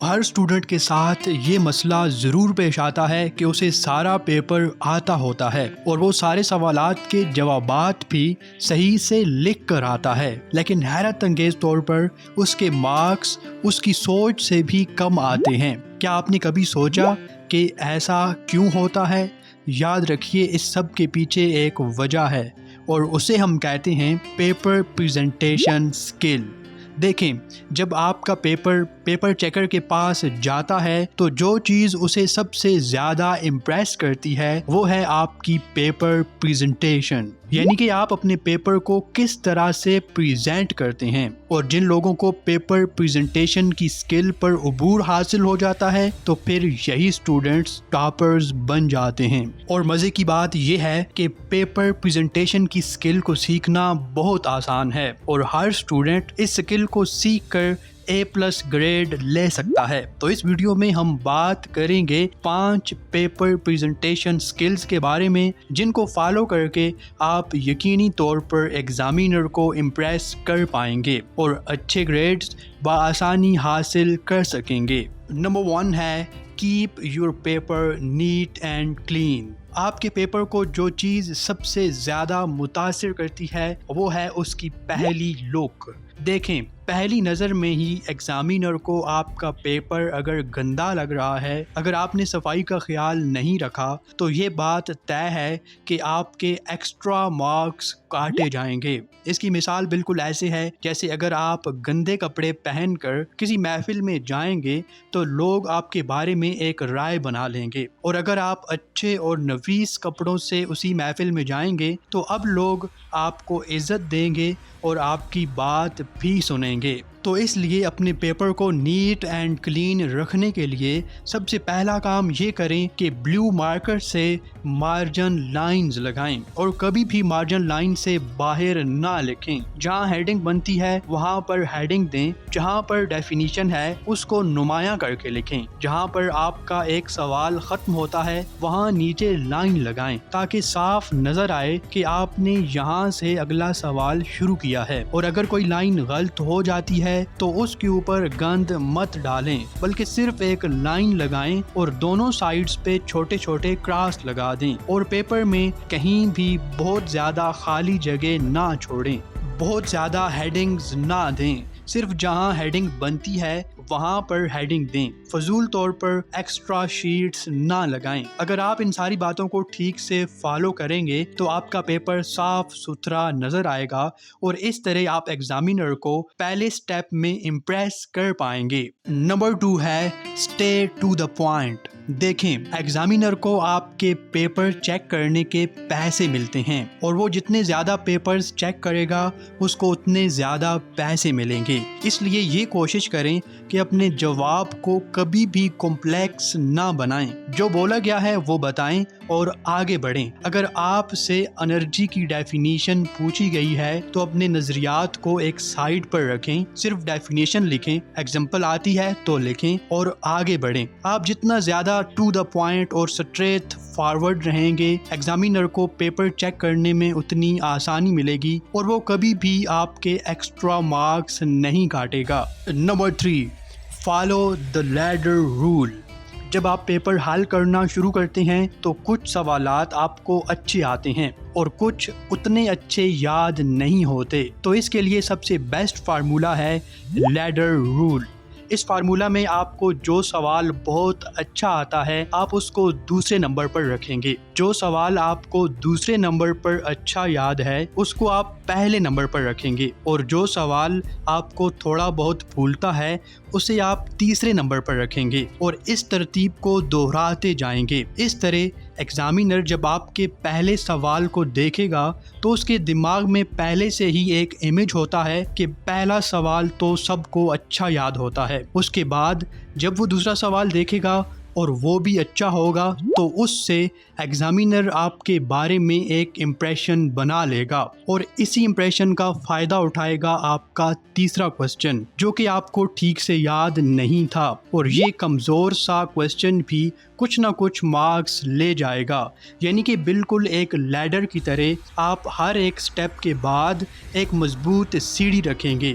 ہر student کے ساتھ یہ مسئلہ ضرور پیش آتا ہے کہ اسے سارا پیپر آتا ہوتا ہے اور وہ سارے سوالات کے جوابات بھی صحیح سے لکھ کر آتا ہے، لیکن حیرت انگیز طور پر اس کے مارکس اس کی سوچ سے بھی کم آتے ہیں۔ کیا آپ نے کبھی سوچا کہ ایسا کیوں ہوتا ہے؟ یاد رکھیے، اس سب کے پیچھے ایک وجہ ہے اور اسے ہم کہتے ہیں پیپر پریزنٹیشن اسکل۔ دیکھیں، جب آپ کا پیپر چیکر کے پاس جاتا ہے تو جو چیز اسے سب سے زیادہ امپریس کرتی ہے وہ ہے آپ کی پیپر پریزنٹیشن، یعنی کہ آپ اپنے پیپر کو کس طرح سے پریزنٹ کرتے ہیں۔ اور جن لوگوں کو پیپر پریزنٹیشن کی سکل پر عبور حاصل ہو جاتا ہے تو پھر یہی اسٹوڈنٹس ٹاپرز بن جاتے ہیں۔ اور مزے کی بات یہ ہے کہ پیپر پریزنٹیشن کی سکل کو سیکھنا بہت آسان ہے اور ہر اسٹوڈنٹ اس سکل کو سیکھ کر A+ گریڈ لے سکتا ہے۔ تو اس ویڈیو میں ہم بات کریں گے 5 پیپر پریزنٹیشن سکلز کے بارے میں جن کو فالو کر کے آپ یقینی طور پر ایگزامینر کو امپریس کر پائیں گے اور اچھے گریڈز بآسانی حاصل کر سکیں گے۔ نمبر 1 ہے keep your paper neat and clean. آپ کے پیپر کو جو چیز سب سے زیادہ متاثر کرتی ہے وہ ہے اس کی پہلی لک۔ دیکھیں، پہلی نظر میں ہی ایگزامینر کو آپ کا پیپر اگر گندا لگ رہا ہے، اگر آپ نے صفائی کا خیال نہیں رکھا تو یہ بات طے ہے کہ آپ کے ایکسٹرا مارکس کاٹے جائیں گے۔ اس کی مثال بالکل ایسے ہے جیسے اگر آپ گندے کپڑے پہن کر کسی محفل میں جائیں گے تو لوگ آپ کے بارے میں ایک رائے بنا لیں گے، اور اگر آپ اچھے اور نفیس کپڑوں سے اسی محفل میں جائیں گے تو اب لوگ آپ کو عزت دیں گے اور آپ کی بات بھی سنیں گے۔ تو اس لیے اپنے پیپر کو نیٹ اینڈ کلین رکھنے کے لیے سب سے پہلا کام یہ کریں کہ بلیو مارکر سے مارجن لائنز لگائیں اور کبھی بھی مارجن لائن سے باہر نہ لکھیں۔ جہاں ہیڈنگ بنتی ہے وہاں پر ہیڈنگ دیں، جہاں پر ڈیفینیشن ہے اس کو نمایاں کر کے لکھیں، جہاں پر آپ کا ایک سوال ختم ہوتا ہے وہاں نیچے لائن لگائیں تاکہ صاف نظر آئے کہ آپ نے یہاں سے اگلا سوال شروع کیا ہے۔ اور اگر کوئی لائن غلط ہو جاتی ہے تو اس کے اوپر گند مت ڈالیں بلکہ صرف ایک لائن لگائیں اور دونوں سائیڈز پہ چھوٹے چھوٹے کراس لگا دیں، اور پیپر میں کہیں بھی بہت زیادہ خالی جگہ نہ چھوڑیں، بہت زیادہ ہیڈنگز نہ دیں، صرف جہاں ہیڈنگ بنتی ہے وہاں پر ہیڈنگ دیں، فضول طور پر ایکسٹرا شیٹس نہ لگائیں۔ اگر آپ ان ساری باتوں کو ٹھیک سے فالو کریں گے تو آپ کا پیپر صاف ستھرا نظر آئے گا اور اس طرح آپ ایگزامینر کو پہلے سٹیپ میں امپریس کر پائیں گے۔ نمبر 2 ہے اسٹے ٹو دا پوائنٹ۔ دیکھیں، ایگزامینر کو آپ کے پیپر چیک کرنے کے پیسے ملتے ہیں اور وہ جتنے زیادہ پیپرز چیک کرے گا اس کو اتنے زیادہ پیسے ملیں گے۔ اس لیے یہ کوشش کریں کہ اپنے جواب کو کبھی بھی کمپلیکس نہ بنائیں، جو بولا گیا ہے وہ بتائیں اور آگے بڑھیں۔ اگر آپ سے انرجی کی ڈیفینیشن پوچھی گئی ہے تو اپنے نظریات کو ایک سائڈ پر رکھیں، صرف ڈیفینیشن لکھیں، ایگزامپل آتی ہے تو لکھیں اور آگے بڑھیں۔ آپ جتنا زیادہ ٹو دا پوائنٹ اور سٹریٹ فارورڈ رہیں گے، ایگزامینر کو پیپر چیک کرنے میں اتنی آسانی ملے گی اور وہ کبھی بھی آپ کے ایکسٹرا مارکس نہیں کاٹے گا۔ Number 3، follow the leader rule. جب آپ پیپر حل کرنا شروع کرتے ہیں تو کچھ سوالات آپ کو اچھے آتے ہیں اور کچھ اتنے اچھے یاد نہیں ہوتے، تو اس کے لیے سب سے بیسٹ فارمولا ہے لیڈر رول۔ اس فارمولا میں آپ کو جو سوال بہت اچھا آتا ہے آپ اس کو دوسرے نمبر پر رکھیں گے، جو سوال آپ کو دوسرے نمبر پر اچھا یاد ہے اس کو آپ پہلے نمبر پر رکھیں گے، اور جو سوال آپ کو تھوڑا بہت بھولتا ہے اسے آپ تیسرے نمبر پر رکھیں گے، اور اس ترتیب کو دہراتے جائیں گے۔ اس طرح ایگزامینر جب آپ کے پہلے سوال کو دیکھے گا تو اس کے دماغ میں پہلے سے ہی ایک امیج ہوتا ہے کہ پہلا سوال تو سب کو اچھا یاد ہوتا ہے، اس کے بعد جب وہ دوسرا سوال دیکھے گا اور وہ بھی اچھا ہوگا تو اس سے ایگزامینر آپ کے بارے میں ایک امپریشن بنا لے گا، اور اسی امپریشن کا فائدہ اٹھائے گا آپ کا تیسرا کوسچن جو کہ آپ کو ٹھیک سے یاد نہیں تھا، اور یہ کمزور سا کوسچن بھی کچھ نہ کچھ مارکس لے جائے گا۔ یعنی کہ بالکل ایک لیڈر کی طرح آپ ہر ایک سٹیپ کے بعد ایک مضبوط سیڑھی رکھیں گے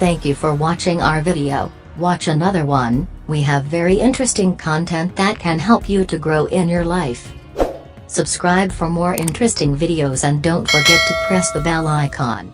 Thank you for watching our video. Watch another one. We have very interesting content that can help you to grow in your life. Subscribe for more interesting videos and don't forget to press the bell icon.